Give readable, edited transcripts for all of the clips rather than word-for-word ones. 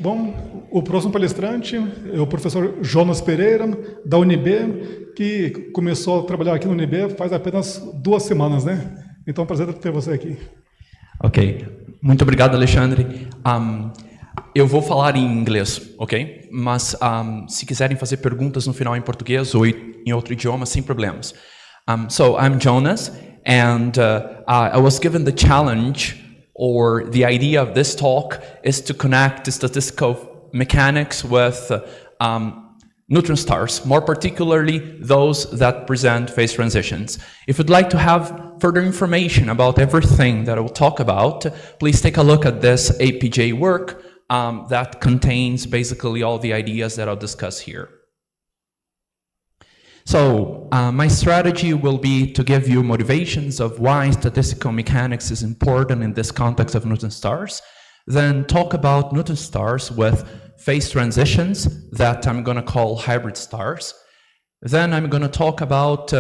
Bom, o próximo palestrante é o professor Jonas Pereira, da UnB, que começou a trabalhar aqui no UnB faz apenas 2 semanas, né? Então é um prazer ter você aqui. Ok, muito obrigado, Alexandre. Eu vou falar em inglês, ok? Mas se quiserem fazer perguntas no final em português ou em outro idioma, sem problemas. So I'm Jonas, and I was given the challenge, or the idea of this talk is to connect statistical mechanics with neutron stars, more particularly those that present phase transitions. If you'd like to have further information about everything that I will talk about, please take a look at this APJ work that contains basically all the ideas that I'll discuss here. So my strategy will be to give you motivations of why statistical mechanics is important in this context of neutron stars, then talk about neutron stars with phase transitions that I'm going to call hybrid stars. Then I'm going to talk about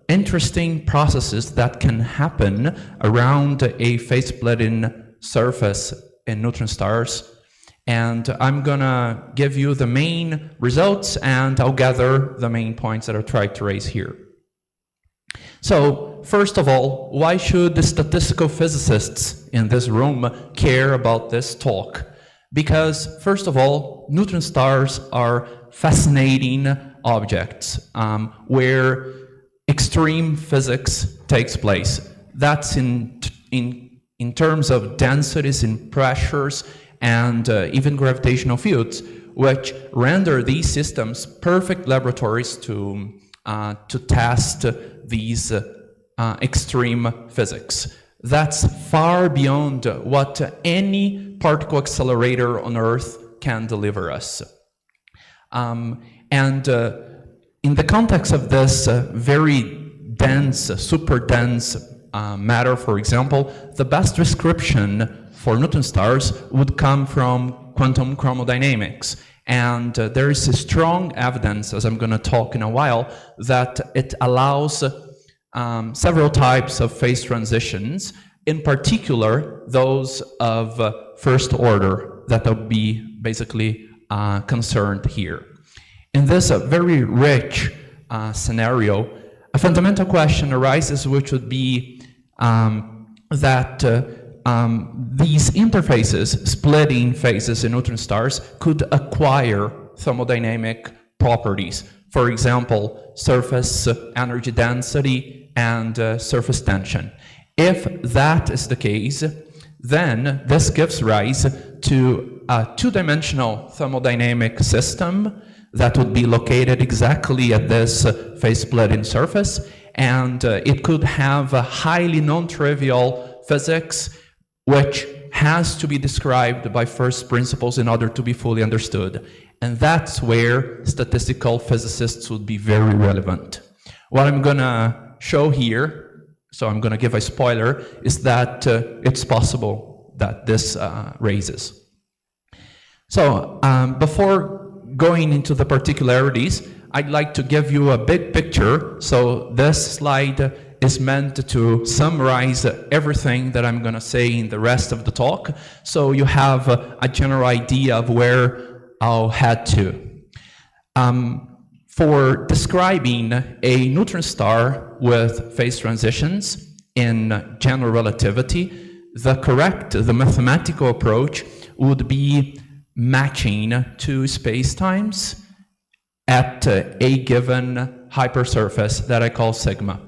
interesting processes that can happen around a phase splitting surface in neutron stars. And I'm gonna give you the main results, and I'll gather the main points that I tried to raise here. So, first of all, why should the statistical physicists in this room care about this talk? Because, first of all, neutron stars are fascinating objects where extreme physics takes place. That's in terms of densities and pressures, and even gravitational fields, which render these systems perfect laboratories to test these extreme physics. That's far beyond what any particle accelerator on Earth can deliver us. In the context of this very dense, super dense matter, for example, the best description for neutron stars would come from quantum chromodynamics. And there is strong evidence, as I'm going to talk in a while, that it allows several types of phase transitions, in particular those of first order that will be basically concerned here. In this very rich scenario, a fundamental question arises, which would be that these interfaces, splitting phases in neutron stars, could acquire thermodynamic properties. For example, surface energy density and surface tension. If that is the case, then this gives rise to a two-dimensional thermodynamic system that would be located exactly at this phase splitting surface, and it could have a highly non-trivial physics which has to be described by first principles in order to be fully understood. And that's where statistical physicists would be very relevant. What I'm gonna show here, so I'm gonna give a spoiler, is that it's possible that this raises. So before going into the particularities, I'd like to give you a big picture. So this slide is meant to summarize everything that I'm going to say in the rest of the talk, so you have a general idea of where I'll head to. For describing a neutron star with phase transitions in general relativity, the mathematical approach would be matching two spacetimes at a given hypersurface that I call sigma.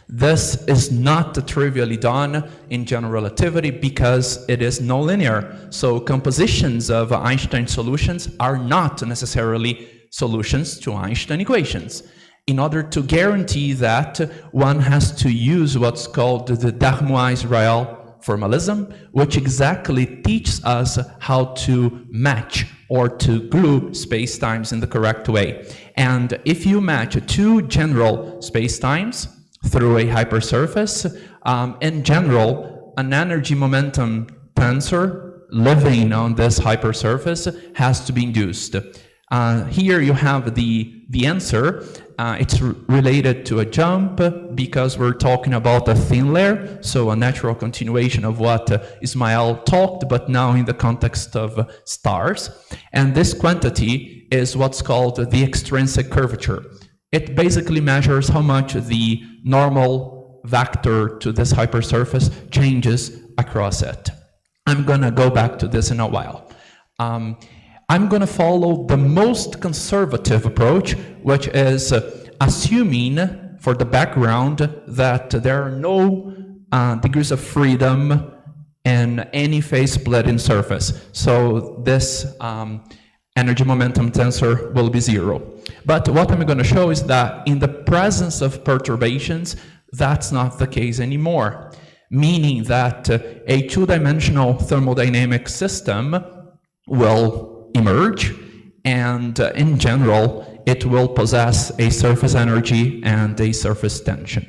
This is not trivially done in general relativity because it is nonlinear. So compositions of Einstein solutions are not necessarily solutions to Einstein equations. In order to guarantee that, one has to use what's called the Darmois-Royal formalism, which exactly teaches us how to match or to glue spacetimes in the correct way. And if you match two general spacetimes through a hypersurface, in general, an energy momentum tensor living on this hypersurface has to be induced. Here you have the answer. It's related to a jump because we're talking about a thin layer, so a natural continuation of what Ismael talked, but now in the context of stars. And this quantity is what's called the extrinsic curvature. It basically measures how much the normal vector to this hypersurface changes across it. I'm gonna go back to this in a while. I'm going to follow the most conservative approach, which is assuming for the background that there are no degrees of freedom in any phase splitting surface. So this energy momentum tensor will be 0. But what I'm going to show is that in the presence of perturbations, that's not the case anymore, meaning that a two-dimensional thermodynamic system will emerge, and in general, it will possess a surface energy and a surface tension.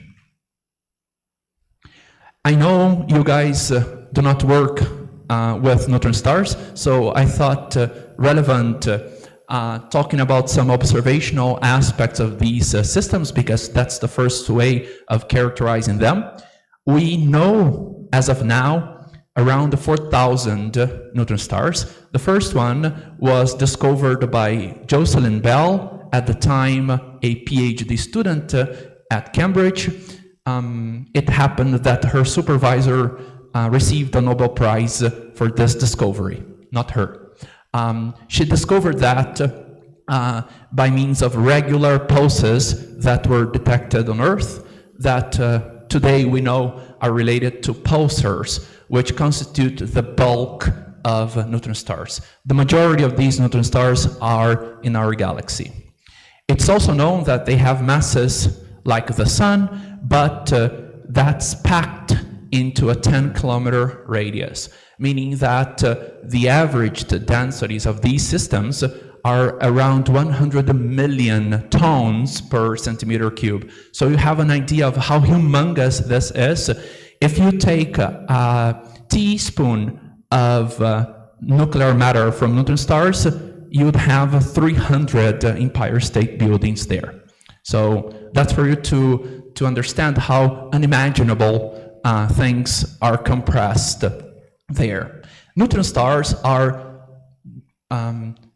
I know you guys do not work with neutron stars, so I thought relevant talking about some observational aspects of these systems, because that's the first way of characterizing them. We know, as of now, around 4,000 neutron stars. The first one was discovered by Jocelyn Bell, at the time a PhD student at Cambridge. It happened that her supervisor received a Nobel Prize for this discovery, not her. She discovered that by means of regular pulses that were detected on Earth, that today we know are related to pulsars, which constitute the bulk of neutron stars. The majority of these neutron stars are in our galaxy. It's also known that they have masses like the Sun, but that's packed into a 10-kilometer radius, meaning that the average densities of these systems are around 100 million tons per centimeter cube. So you have an idea of how humongous this is. If you take a teaspoon of nuclear matter from neutron stars, you'd have 300 Empire State Buildings there. So that's for you to understand how unimaginable things are compressed there. Neutron stars are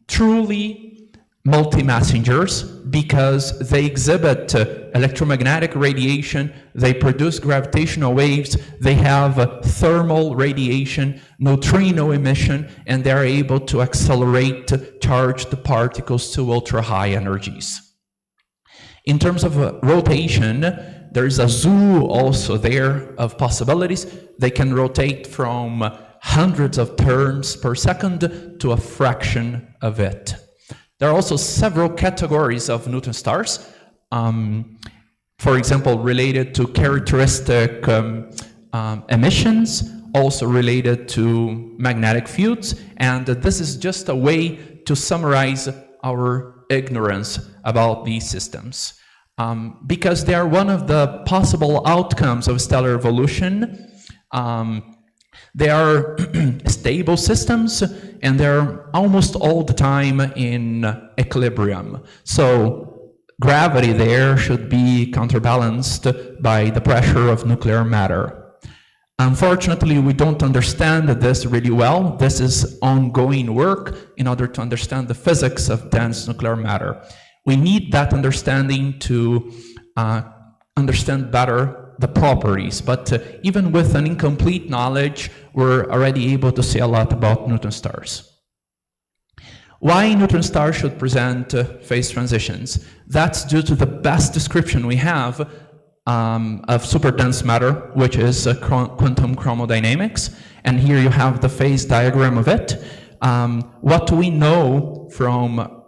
truly multi-messengers because they exhibit electromagnetic radiation, they produce gravitational waves, they have thermal radiation, neutrino emission, and they're able to accelerate charged particles to ultra-high energies. In terms of rotation, there's a zoo also there of possibilities. They can rotate from hundreds of turns per second to a fraction of it. There are also several categories of neutron stars, for example, related to characteristic emissions, also related to magnetic fields, and this is just a way to summarize our ignorance about these systems. Because they are one of the possible outcomes of stellar evolution. They are stable systems, and they're almost all the time in equilibrium. So gravity there should be counterbalanced by the pressure of nuclear matter. Unfortunately, we don't understand this really well. This is ongoing work in order to understand the physics of dense nuclear matter. We need that understanding to understand better the properties, but even with an incomplete knowledge, we're already able to say a lot about neutron stars. Why neutron stars should present phase transitions? That's due to the best description we have of superdense matter, which is quantum chromodynamics, and here you have the phase diagram of it. What we know from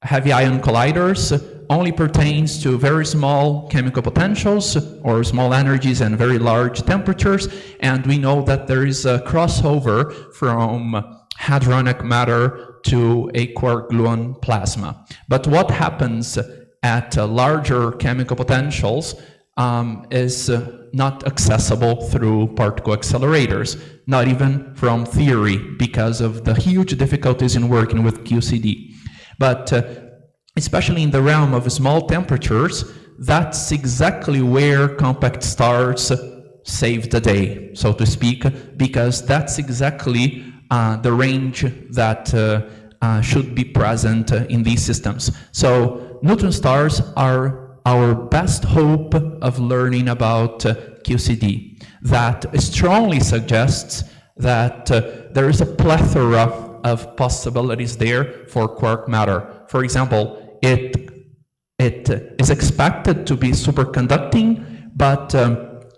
heavy ion colliders only pertains to very small chemical potentials or small energies and very large temperatures, and we know that there is a crossover from hadronic matter to a quark-gluon plasma. But what happens at larger chemical potentials is not accessible through particle accelerators. not even from theory, because of the huge difficulties in working with QCD. But especially in the realm of small temperatures, that's exactly where compact stars save the day, so to speak, because that's exactly the range that should be present in these systems. So neutron stars are our best hope of learning about QCD. That strongly suggests that there is a plethora of possibilities there for quark matter. For example, it is expected to be superconducting, but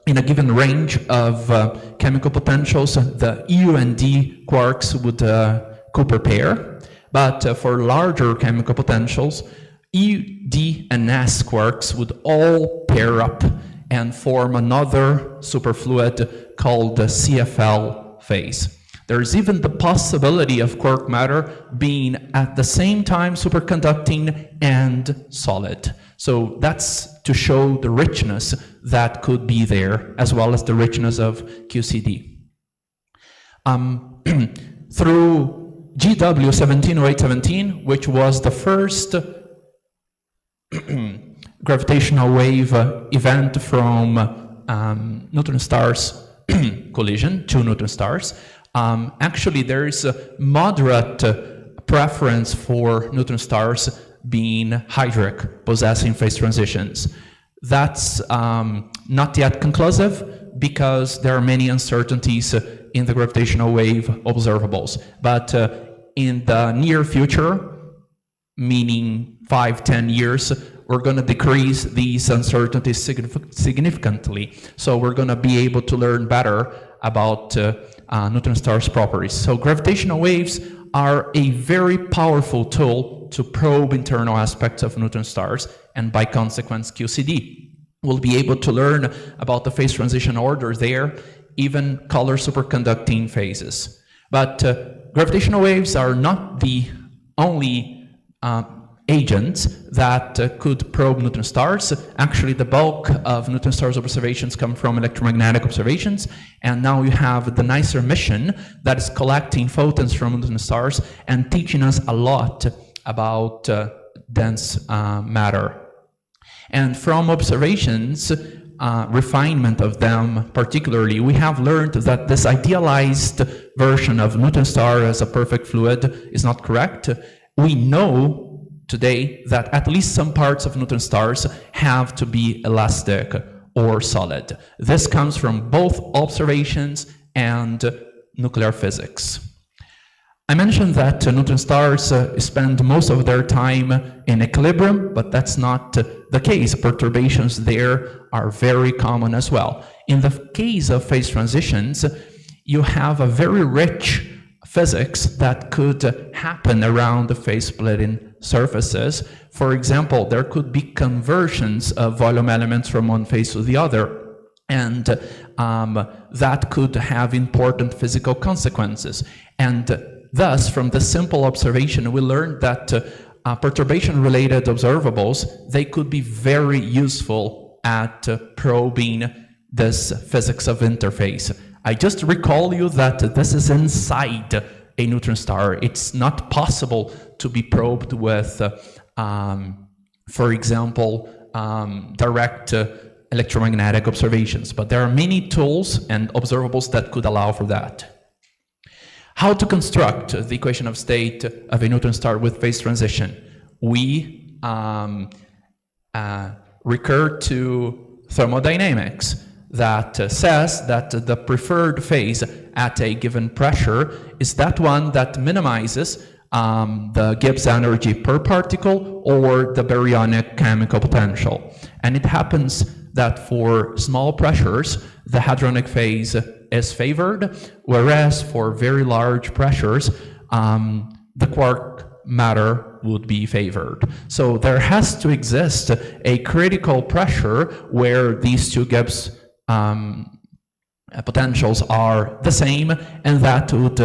in a given range of chemical potentials, the U and D quarks would Cooper pair. But for larger chemical potentials, E, D, and S quarks would all pair up and form another superfluid called the CFL phase. There's even the possibility of quark matter being at the same time superconducting and solid. So that's to show the richness that could be there, as well as the richness of QCD. Through GW 170817, which was the first gravitational wave event from neutron stars collision, two neutron stars. Actually, there is a moderate preference for neutron stars being hydric, possessing phase transitions. That's not yet conclusive because there are many uncertainties in the gravitational wave observables. But in the near future, meaning 5-10 years, we're going to decrease these uncertainties significantly. So we're going to be able to learn better about neutron stars' properties. So gravitational waves are a very powerful tool to probe internal aspects of neutron stars, and by consequence QCD. We'll be able to learn about the phase transition order there, even color superconducting phases. But gravitational waves are not the only agents that could probe neutron stars. Actually, the bulk of neutron stars observations come from electromagnetic observations, and now you have the NICER mission that is collecting photons from neutron stars and teaching us a lot about dense matter. And from observations, refinement of them particularly, we have learned that this idealized version of neutron star as a perfect fluid is not correct. We know today that at least some parts of neutron stars have to be elastic or solid. This comes from both observations and nuclear physics. I mentioned that neutron stars spend most of their time in equilibrium, but that's not the case. Perturbations there are very common as well. In the case of phase transitions, you have a very rich physics that could happen around the phase splitting surfaces. For example, there could be conversions of volume elements from one phase to the other, and that could have important physical consequences. And thus, from the simple observation, we learned that perturbation-related observables, they could be very useful at probing this physics of interface. I just recall you that this is inside a neutron star. It's not possible to be probed with, for example, direct electromagnetic observations, but there are many tools and observables that could allow for that. How to construct the equation of state of a neutron star with phase transition? We recur to thermodynamics that says that the preferred phase at a given pressure is that one that minimizes the Gibbs energy per particle or the baryonic chemical potential. And it happens that for small pressures, the hadronic phase is favored, whereas for very large pressures, the quark matter would be favored. So there has to exist a critical pressure where these two Gibbs potentials are the same, and that would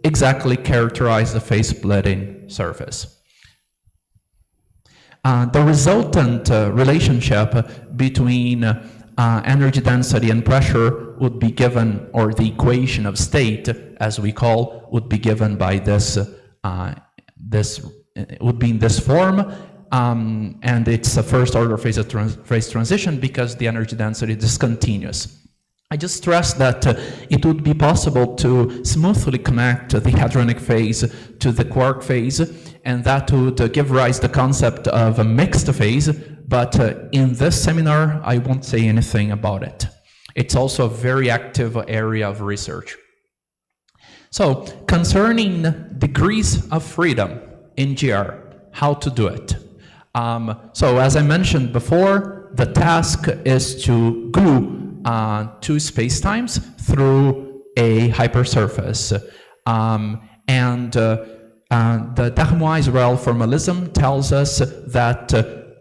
exactly characterize the phase splitting surface. The resultant relationship between energy density and pressure would be given, or the equation of state, as we call, would be given by this, would be in this form, and it's a first order phase transition because the energy density is discontinuous. I just stressed that it would be possible to smoothly connect the hadronic phase to the quark phase, and that would give rise to the concept of a mixed phase, but in this seminar, I won't say anything about it. It's also a very active area of research. So, concerning degrees of freedom in GR, how to do it. So, as I mentioned before, the task is to glue two spacetimes through a hypersurface. And the Darmois-Israel formalism tells us that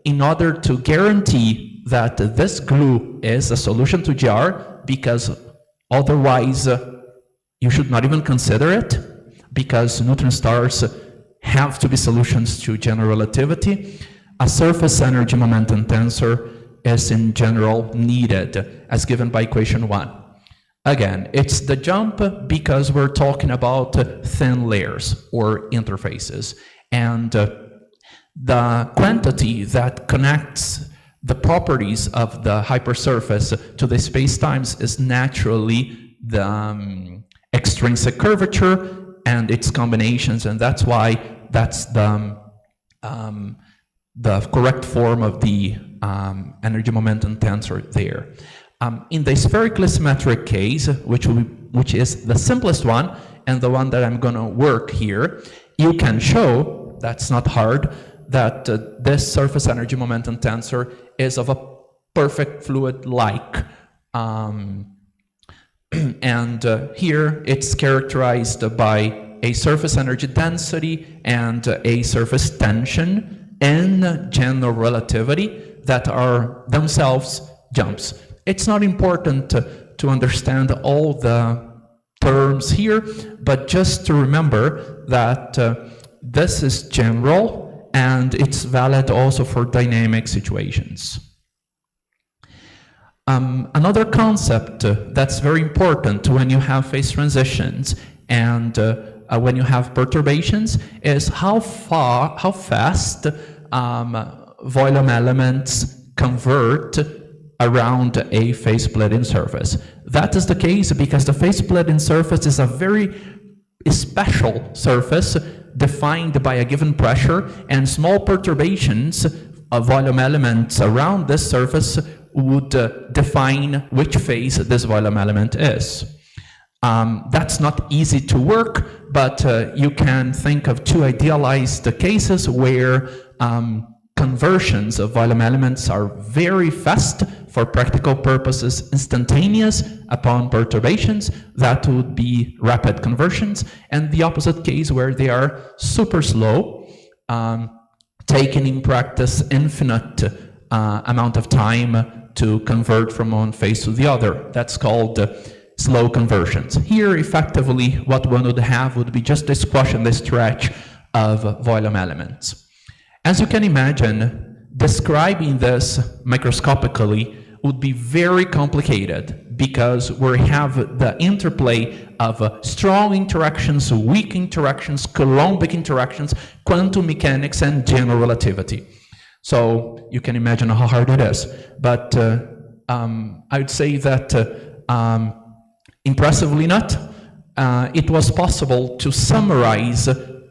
in order to guarantee that this glue is a solution to GR, because otherwise you should not even consider it, because neutron stars have to be solutions to general relativity, a surface energy momentum tensor is in general needed, as given by equation 1. Again, it's the jump because we're talking about thin layers or interfaces, and the quantity that connects the properties of the hypersurface to the spacetimes is naturally the extrinsic curvature and its combinations, and that's why that's the correct form of the energy momentum tensor there. In the spherically symmetric case, which is the simplest one and the one that I'm going to work here, you can show, that's not hard, that this surface energy momentum tensor is of a perfect fluid-like. And here it's characterized by a surface energy density and a surface tension in general relativity that are themselves jumps. It's not important to understand all the terms here, but just to remember that this is general and it's valid also for dynamic situations. Another concept that's very important when you have phase transitions and when you have perturbations is how fast volume elements convert around a phase splitting surface. That is the case because the phase splitting surface is a very special surface defined by a given pressure, and small perturbations of volume elements around this surface would define which phase this volume element is. That's not easy to work, but you can think of two idealized cases where conversions of volume elements are very fast, for practical purposes instantaneous upon perturbations. That would be rapid conversions, and the opposite case where they are super slow, taking in practice infinite amount of time to convert from one phase to the other. That's called slow conversions. Here, effectively, what one would have would be just a squash and a stretch of volume elements. As you can imagine, describing this microscopically would be very complicated because we have the interplay of strong interactions, weak interactions, Coulombic interactions, quantum mechanics, and general relativity. So you can imagine how hard it is. But I would say that impressively not, it was possible to summarize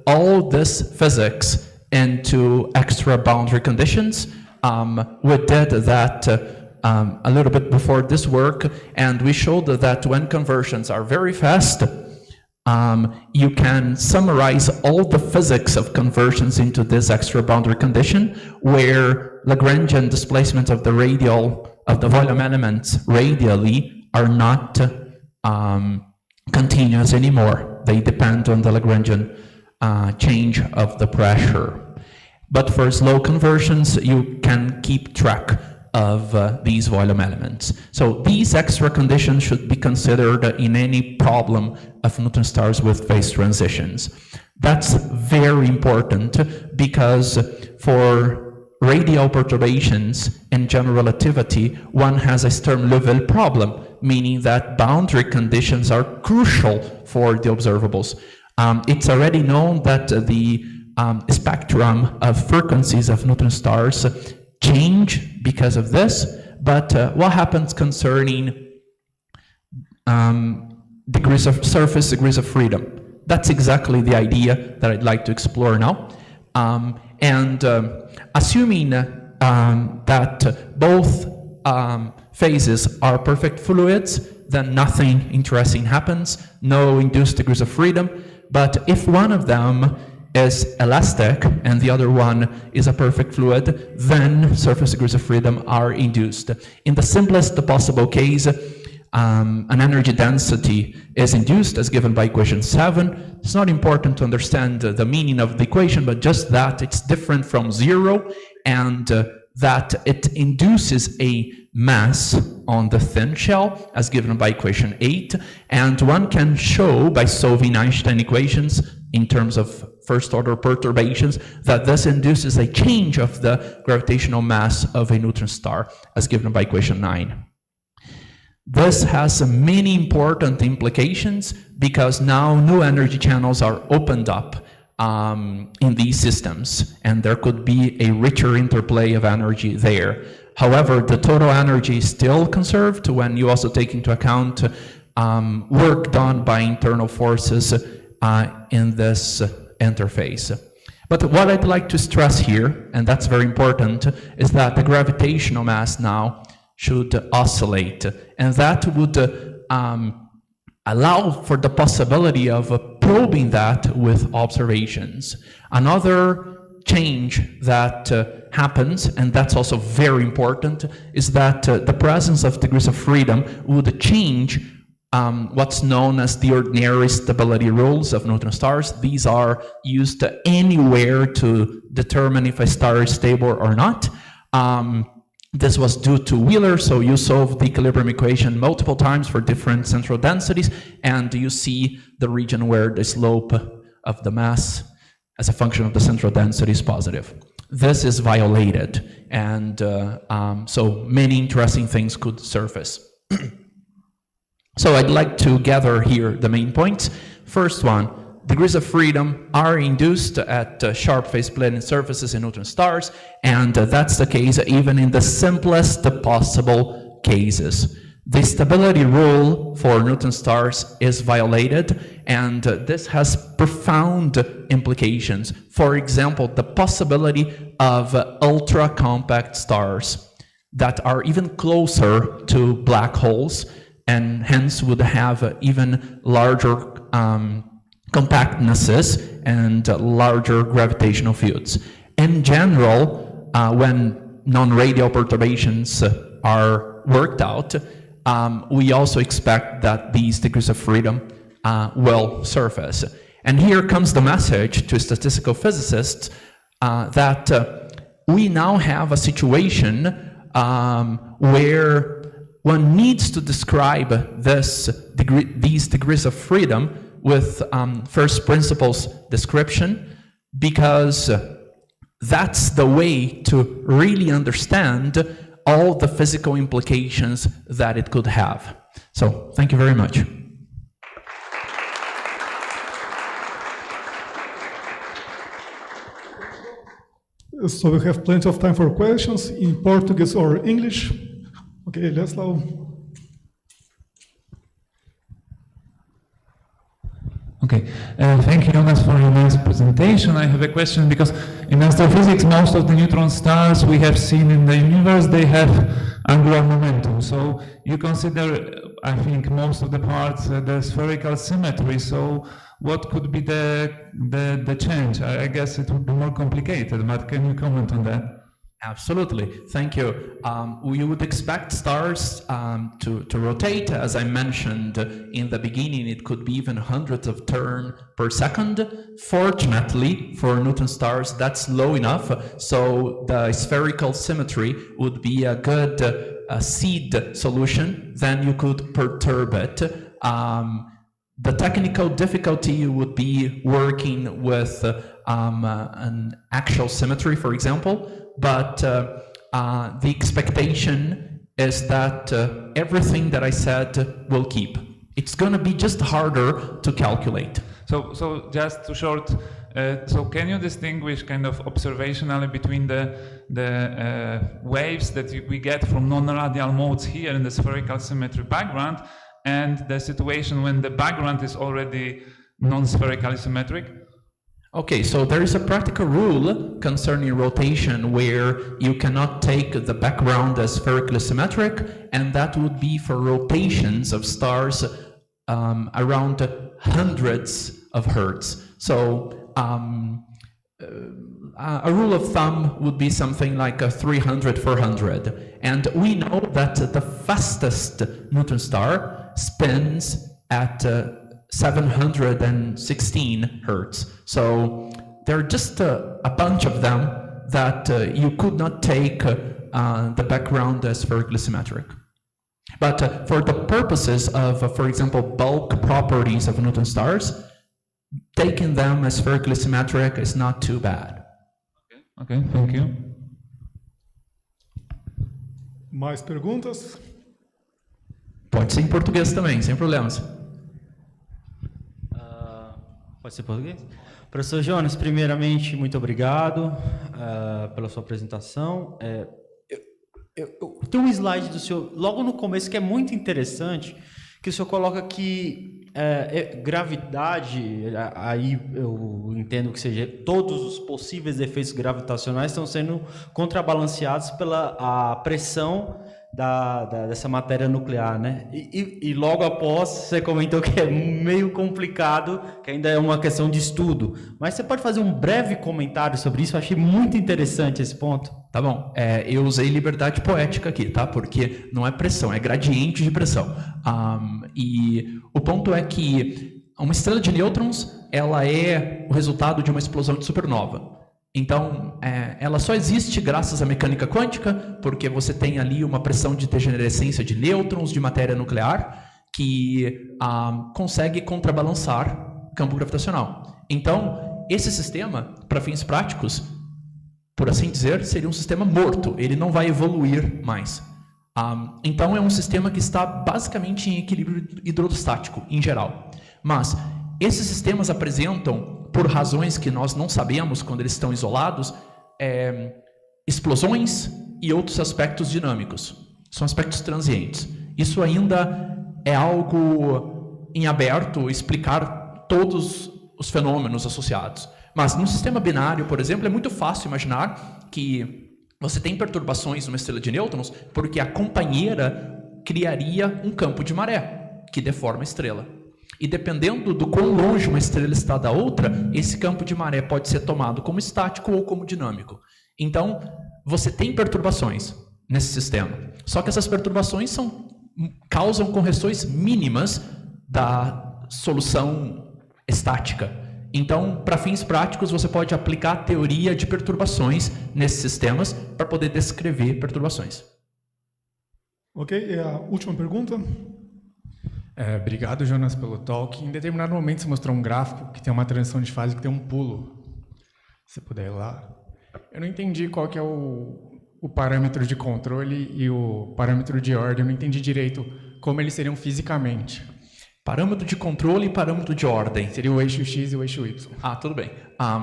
all this physics into extra boundary conditions. We did that a little bit before this work, and we showed that when conversions are very fast, you can summarize all the physics of conversions into this extra boundary condition, where Lagrangian displacement of the volume elements radially are not continuous anymore. They depend on the Lagrangian change of the pressure. But for slow conversions, you can keep track of these volume elements. So these extra conditions should be considered in any problem of neutron stars with phase transitions. That's very important because for radial perturbations and general relativity, one has a Sturm-Liouville problem, meaning that boundary conditions are crucial for the observables. It's already known that the spectrum of frequencies of neutron stars change because of this, but what happens concerning surface degrees of freedom? That's exactly the idea that I'd like to explore now. Assuming that both phases are perfect fluids, then nothing interesting happens, no induced degrees of freedom. But if one of them is elastic and the other one is a perfect fluid, then surface degrees of freedom are induced. In the simplest possible case, an energy density is induced as given by equation 7. It's not important to understand the meaning of the equation, but just that it's different from 0 and that it induces a mass on the thin shell as given by equation 8. And one can show by solving Einstein equations in terms of first order perturbations that this induces a change of the gravitational mass of a neutron star as given by equation 9. This has many important implications because now new energy channels are opened up in these systems, and there could be a richer interplay of energy there. However, the total energy is still conserved when you also take into account work done by internal forces in this interface. But what I'd like to stress here, and that's very important, is that the gravitational mass now should oscillate, and that would allow for the possibility of probing that with observations. Another change that happens, and that's also very important, is that the presence of degrees of freedom would change what's known as the ordinary stability rules of neutron stars. These are used anywhere to determine if a star is stable or not. This was due to Wheeler, so you solve the equilibrium equation multiple times for different central densities, and you see the region where the slope of the mass as a function of the central density is positive. This is violated, and so many interesting things could surface. So I'd like to gather here the main points. First one, degrees of freedom are induced at sharp phase splitting surfaces in neutron stars, and that's the case even in the simplest possible cases. The stability rule for neutron stars is violated, and this has profound implications. For example, the possibility of ultra-compact stars that are even closer to black holes, and hence would have even larger compactnesses and larger gravitational fields. In general, when non-radial perturbations are worked out, we also expect that these degrees of freedom will surface. And here comes the message to statistical physicists that we now have a situation where one needs to describe these degrees of freedom with first principles description, because that's the way to really understand all the physical implications that it could have. So, thank you very much. So we have plenty of time for questions in Portuguese or English. Okay, let's now. Okay, thank you, Jonas, for your nice presentation. I have a question because in astrophysics, most of the neutron stars we have seen in the universe, they have angular momentum. So you consider, I think, most of the parts the spherical symmetry. So what could be the change? I guess it would be more complicated, but can you comment on that? Absolutely, thank you. We would expect stars to rotate. As I mentioned in the beginning, it could be even hundreds of turns per second. Fortunately, for neutron stars, that's low enough, so the spherical symmetry would be a good seed solution. Then you could perturb it. The technical difficulty would be working with an axial symmetry, for example, but the expectation is that everything that I said will keep. It's going to be just harder to calculate. So just to short, so can you distinguish kind of observationally between the waves that we get from non-radial modes here in the spherical symmetry background and the situation when the background is already non-spherically symmetric? Okay, so there is a practical rule concerning rotation where you cannot take the background as spherically symmetric, and that would be for rotations of stars around hundreds of hertz. So a rule of thumb would be something like 300, 400. And we know that the fastest neutron star spins at 716 hertz. So there are just a bunch of them that you could not take the background as spherically symmetric. But for the purposes of, for example, bulk properties of neutron stars, taking them as spherically symmetric is not too bad. Okay, thank you. Mais perguntas? Pode ser em português também, sem problemas. Pode ser português? Professor Jonas, primeiramente, muito obrigado pela sua apresentação. Tem um slide do senhor, logo no começo, que é muito interessante, que o senhor coloca que gravidade, aí eu entendo que seja todos os possíveis efeitos gravitacionais estão sendo contrabalanceados pela pressão dessa matéria nuclear, né? E logo após você comentou que é meio complicado, que ainda é uma questão de estudo. Mas você pode fazer um breve comentário sobre isso? Eu achei muito interessante esse ponto. Tá bom, eu usei liberdade poética aqui, tá? Porque não é pressão, é gradiente de pressão. E o ponto é que uma estrela de nêutrons, ela é o resultado de uma explosão de supernova. Então, ela só existe graças à mecânica quântica, porque você tem ali uma pressão de degenerescência de nêutrons, de matéria nuclear, que consegue contrabalançar campo gravitacional. Então, esse sistema, para fins práticos, por assim dizer, seria um sistema morto, ele não vai evoluir mais. Então, é um sistema que está basicamente em equilíbrio hidrostático, em geral. Mas, esses sistemas apresentam, por razões que nós não sabemos quando eles estão isolados, explosões e outros aspectos dinâmicos. São aspectos transientes. Isso ainda é algo em aberto, explicar todos os fenômenos associados. Mas no sistema binário, por exemplo, é muito fácil imaginar que você tem perturbações numa estrela de nêutrons porque a companheira criaria um campo de maré que deforma a estrela. E dependendo do quão longe uma estrela está da outra, esse campo de maré pode ser tomado como estático ou como dinâmico. Então, você tem perturbações nesse sistema. Só que essas perturbações causam correções mínimas da solução estática. Então, para fins práticos, você pode aplicar a teoria de perturbações nesses sistemas para poder descrever perturbações. Ok, e a última pergunta? Obrigado, Jonas, pelo talk. Em determinado momento você mostrou um gráfico que tem uma transição de fase que tem um pulo. Se puder ir lá. Eu não entendi qual que é o parâmetro de controle e o parâmetro de ordem. Eu não entendi direito como eles seriam fisicamente. Parâmetro de controle e parâmetro de ordem. Seria o eixo X e o eixo Y. Tudo bem.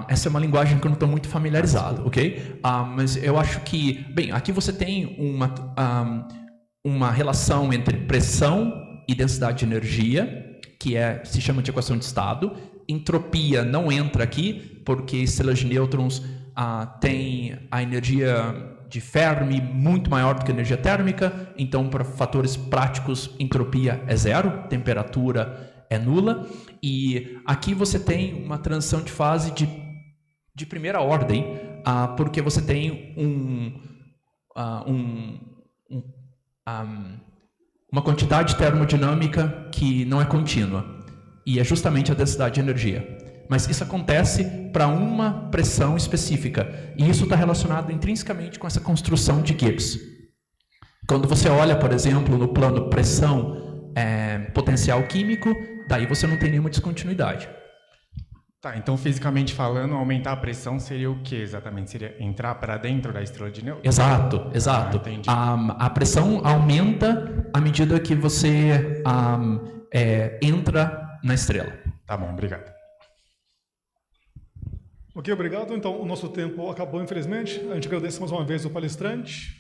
Essa é uma linguagem que eu não estou muito familiarizado, ok? Mas eu acho que... Bem, aqui você tem uma relação entre pressão e densidade de energia, que se chama de equação de estado. Entropia não entra aqui, porque estrelas de nêutrons têm a energia de Fermi muito maior do que a energia térmica, então para fatores práticos, entropia é zero, temperatura é nula, e aqui você tem uma transição de fase de primeira ordem, porque você tem uma quantidade termodinâmica que não é contínua, e é justamente a densidade de energia. Mas isso acontece para uma pressão específica, e isso está relacionado intrinsecamente com essa construção de Gibbs. Quando você olha, por exemplo, no plano pressão potencial químico, daí você não tem nenhuma descontinuidade. Tá, então fisicamente falando, aumentar a pressão seria o que exatamente? Seria entrar para dentro da estrela de nêutron? Exato, exato. Entendi. A pressão aumenta à medida que você entra na estrela. Tá bom, obrigado. Ok, obrigado. Então, o nosso tempo acabou, infelizmente. A gente agradece mais uma vez o palestrante.